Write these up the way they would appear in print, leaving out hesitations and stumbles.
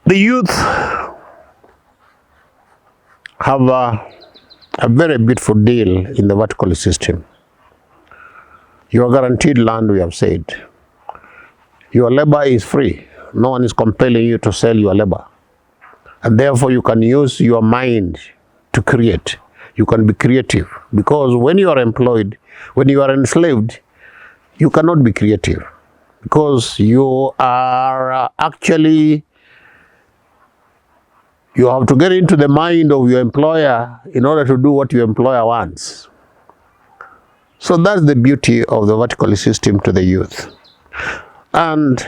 The youth have a very beautiful deal in the vertical system. You are guaranteed land, we have said. Your labor is free. No one is compelling you to sell your labor. And therefore you can use your mind to create. You can be creative. Because when you are employed, when you are enslaved, you cannot be creative. Because you are actually, you have to get into the mind of your employer in order to do what your employer wants. So that's the beauty of the vertical system to the youth. And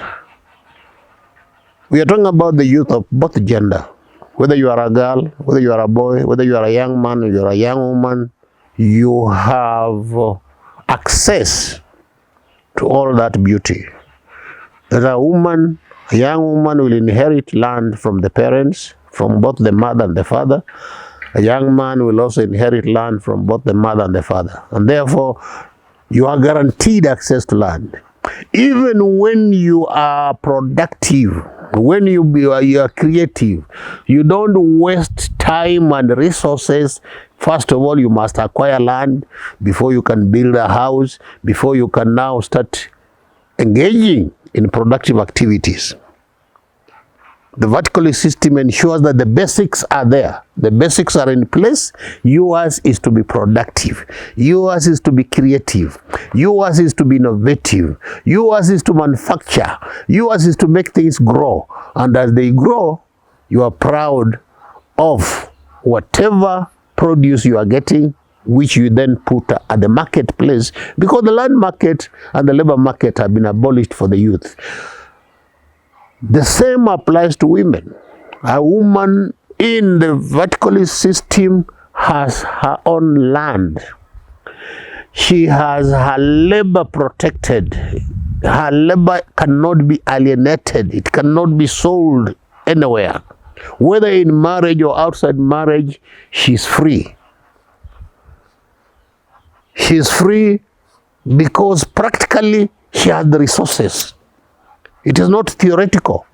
we are talking about the youth of both gender. Whether you are a girl, whether you are a boy, whether you are a young man, or you are a young woman, you have access to all that beauty. That a woman, a young woman will inherit land from the parents, from both the mother and the father. A young man will also inherit land from both the mother and the father. And therefore, you are guaranteed access to land. Even when you are productive, when you are creative, you don't waste time and resources. First of all, you must acquire land before you can build a house, before you can now start engaging in productive activities. The vertical system ensures that the basics are there. The basics are in place. Yours is to be productive. Yours is to be creative. Yours is to be innovative. Yours is to manufacture. Yours is to make things grow. And as they grow, you are proud of whatever produce you are getting, which you then put at the marketplace, because the land market and the labor market have been abolished for the youth. The same applies to women. A woman in the vertical system has her own land. She has her labor protected. Her labor cannot be alienated. It cannot be sold anywhere. Whether in marriage or outside marriage, she's free. She's free because practically she has the resources. It is not theoretical.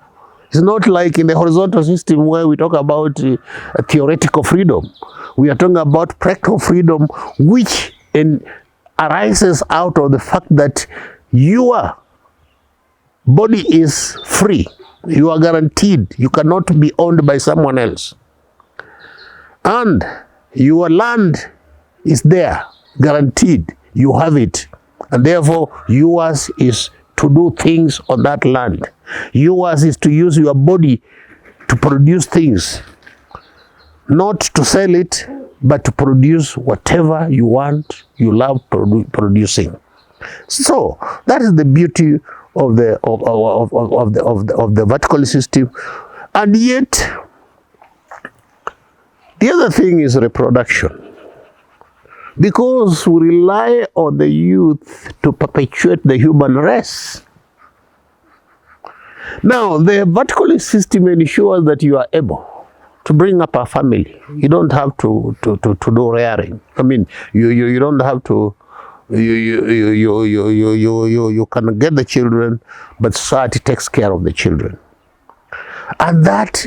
It's not like in the horizontal system where we talk about theoretical freedom. We are talking about practical freedom, which arises out of the fact that your body is free. You are guaranteed. You cannot be owned by someone else. And your land is there, guaranteed. You have it. And therefore, yours is to do things on that land. Yours is to use your body to produce things. Not to sell it, but to produce whatever you want, you love producing. So that is the beauty of the vertical system. And yet, the other thing is reproduction. Because we rely on the youth to perpetuate the human race. Now, the vertical system ensures that you are able to bring up a family. You don't have to do rearing. I mean, you don't have to. You can get the children, but society takes care of the children, and that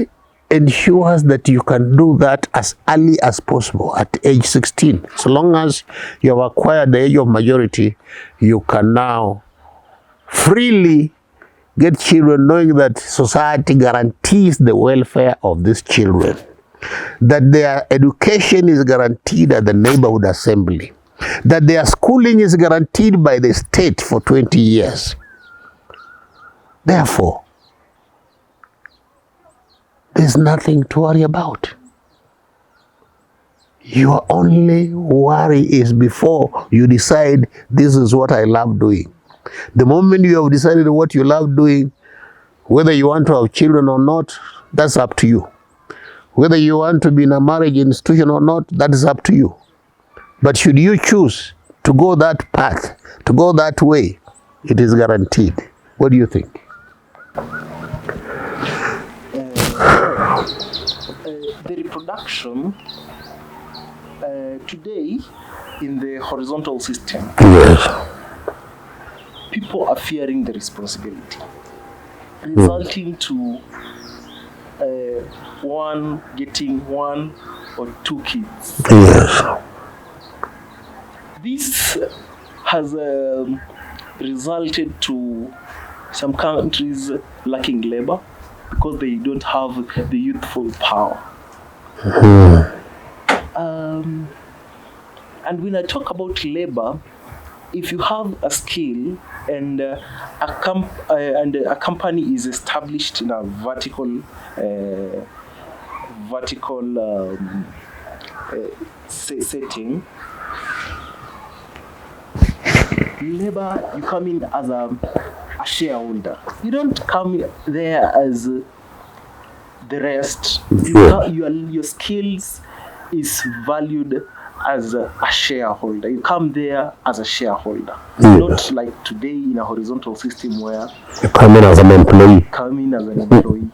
ensures that you can do that as early as possible at age 16. So long as you have acquired the age of majority, you can now freely get children, knowing that society guarantees the welfare of these children, that their education is guaranteed at the neighborhood assembly, that their schooling is guaranteed by the state for 20 years. Therefore, there's nothing to worry about. Your only worry is before you decide, this is what I love doing. The moment you have decided what you love doing, whether you want to have children or not, that's up to you. Whether you want to be in a marriage institution or not, that is up to you. But should you choose to go that path, to go that way, it is guaranteed. What do you think? The reproduction today in the horizontal system. Yes. people are fearing the responsibility, resulting to one getting 1 or 2 kids. Yes. This has resulted to some countries lacking labor because they don't have the youthful power. And when I talk about labor, if you have a skill and a company is established in a vertical setting, labor, you come in as a shareholder. You don't come there as the rest. Your skills is valued as a shareholder. You come there as a shareholder, not like today in a horizontal system where you come in as an employee.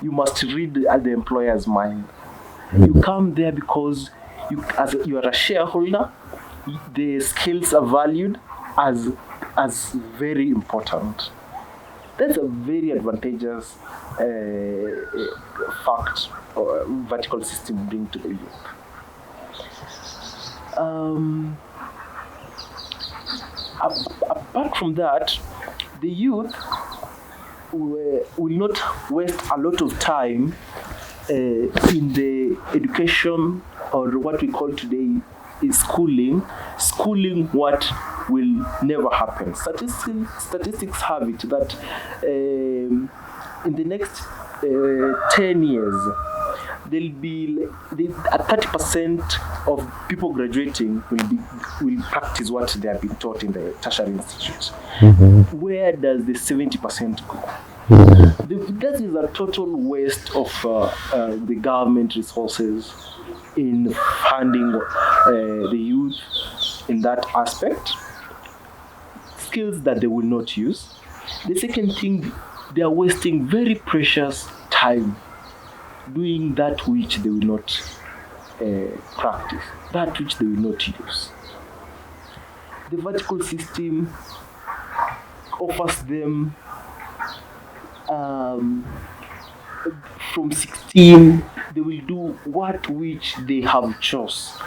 You must read the employer's mind. You come there because you are a shareholder. The skills are valued as very important. That's a very advantageous fact or vertical system bring to the youth. Apart from that, the youth will not waste a lot of time in the education, or what we call today is schooling what will never happen. Statistics have it that in the next 10 years, there'll be 30% of people graduating will practice what they have been taught in the tertiary institutes. Where does the 70% go? That is a total waste of the government resources in funding the youth in that aspect. Skills that they will not use. The second thing, they are wasting very precious time doing that which they will not practice, that which they will not use. The vertical system offers them from 16, they will do what which they have chose.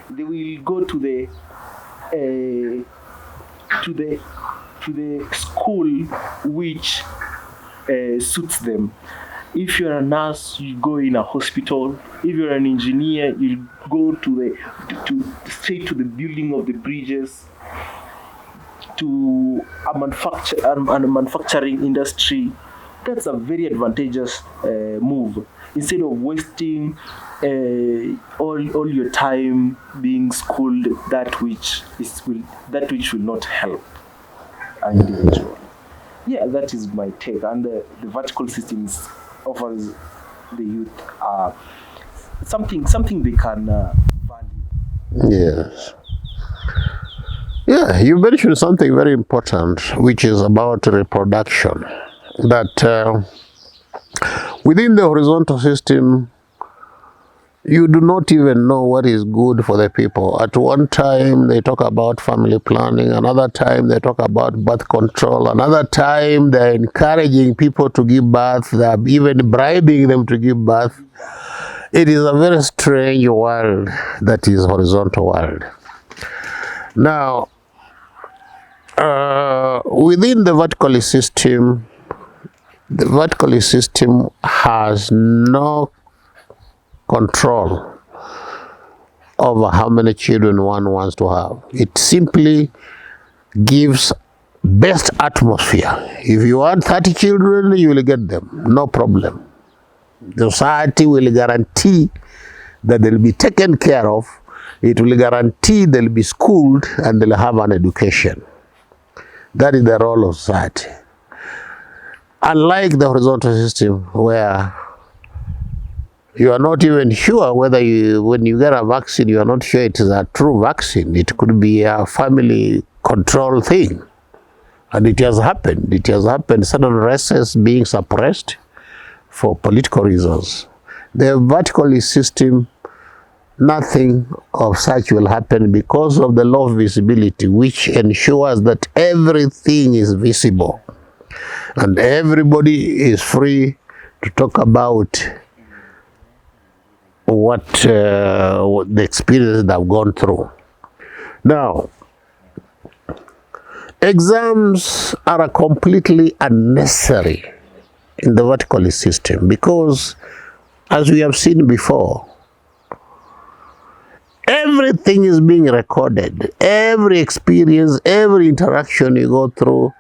They will go to the school which suits them. If you're a nurse, you go in a hospital. If you're an engineer, you go straight to the building of the bridges, to a manufacturing industry. That's a very advantageous move. Instead of wasting all your time being schooled that which will not help an individual. Yeah, that is my take. And the vertical systems offers the youth something they can value. Yes. Yeah, you mentioned something very important, which is about reproduction. That within the horizontal system, you do not even know what is good for the people. At one time, they talk about family planning. Another time, they talk about birth control. Another time, they're encouraging people to give birth. They're even bribing them to give birth. It is a very strange world that is horizontal world. Now, within the vertical system has no control over how many children one wants to have. It simply gives best atmosphere. If you want 30 children, you will get them, no problem. The society will guarantee that they'll be taken care of. It will guarantee they'll be schooled and they'll have an education. That is the role of society. Unlike the horizontal system, where you are not even sure whether when you get a vaccine, you are not sure it is a true vaccine. It could be a family control thing. And it has happened. It has happened. Certain races being suppressed for political reasons. The vertical system nothing of such will happen because of the law of visibility, which ensures that everything is visible and everybody is free to talk about what the experience they've gone through. Now, exams are completely unnecessary in the verticalist system because, as we have seen before, everything is being recorded. Every experience, every interaction you go through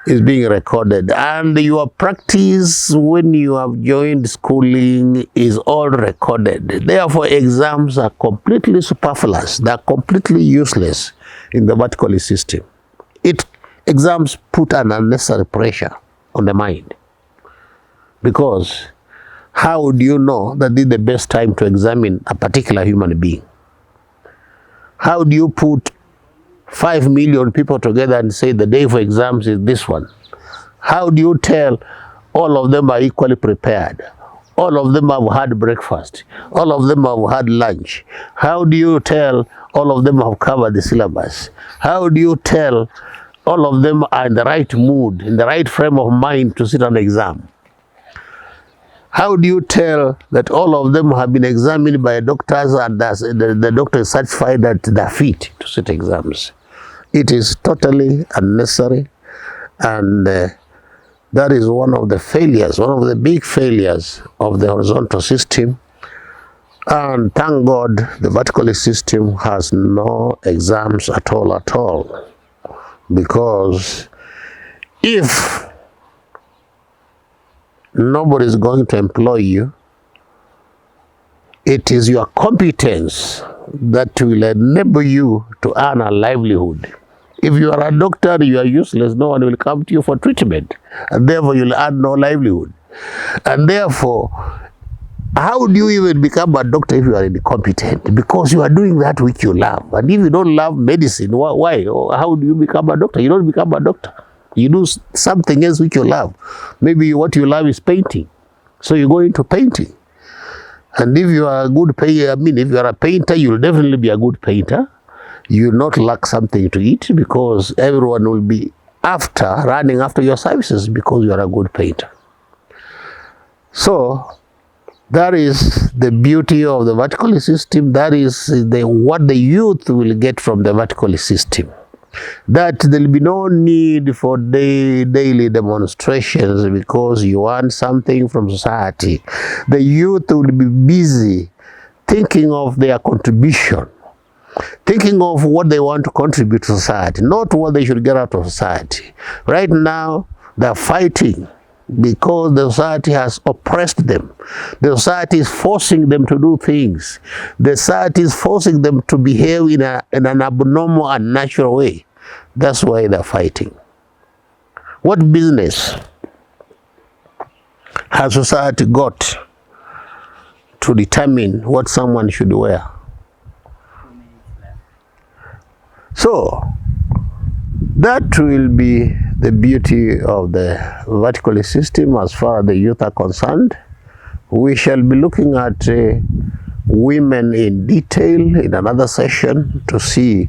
is being recorded. And your practice when you have joined schooling is all recorded. Therefore, exams are completely superfluous. They are completely useless in the verticalist system. Exams put an unnecessary pressure on the mind. Because how would you know that this is the best time to examine a particular human being? How do you put 5 million people together and say the day for exams is this one? How do you tell all of them are equally prepared? All of them have had breakfast. All of them have had lunch. How do you tell all of them have covered the syllabus? How do you tell all of them are in the right mood, in the right frame of mind to sit an exam? How do you tell that all of them have been examined by doctors and the doctor is satisfied that they're fit to sit exams? It is totally unnecessary, and that is one of the failures, one of the big failures of the horizontal system. And thank God the verticalist system has no exams at all. Because if nobody is going to employ you, it is your competence that will enable you to earn a livelihood. If you are a doctor, you are useless. No one will come to you for treatment, and therefore you'll earn no livelihood. And therefore, how do you even become a doctor if you are incompetent? Because you are doing that which you love. And if you don't love medicine, why? How do you become a doctor? You don't become a doctor. You do something else which you love. Maybe what you love is painting. So you go into painting. And if you are a good painter, if you are a painter, you'll definitely be a good painter. You will not lack something to eat because everyone will be running after your services because you are a good painter. So that is the beauty of the verticalist system. That is what the youth will get from the verticalist system. That there will be no need for daily demonstrations because you want something from society. The youth will be busy thinking of their contribution, thinking of what they want to contribute to society, not what they should get out of society. Right now, they're fighting because the society has oppressed them. The society is forcing them to do things. The society is forcing them to behave in an abnormal and natural way. That's why they're fighting. What business has society got to determine what someone should wear? So, that will be the beauty of the verticalist system as far as the youth are concerned. We shall be looking at women in detail in another session to see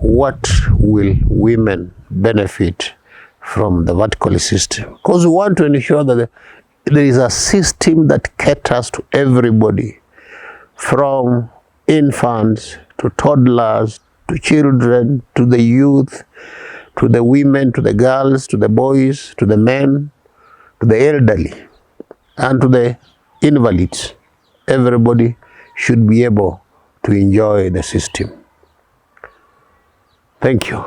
what will women benefit from the verticalist system. Because we want to ensure that there is a system that caters to everybody, from infants to toddlers, to children, to the youth, to the women, to the girls, to the boys, to the men, to the elderly, and to the invalids. Everybody should be able to enjoy the system. Thank you.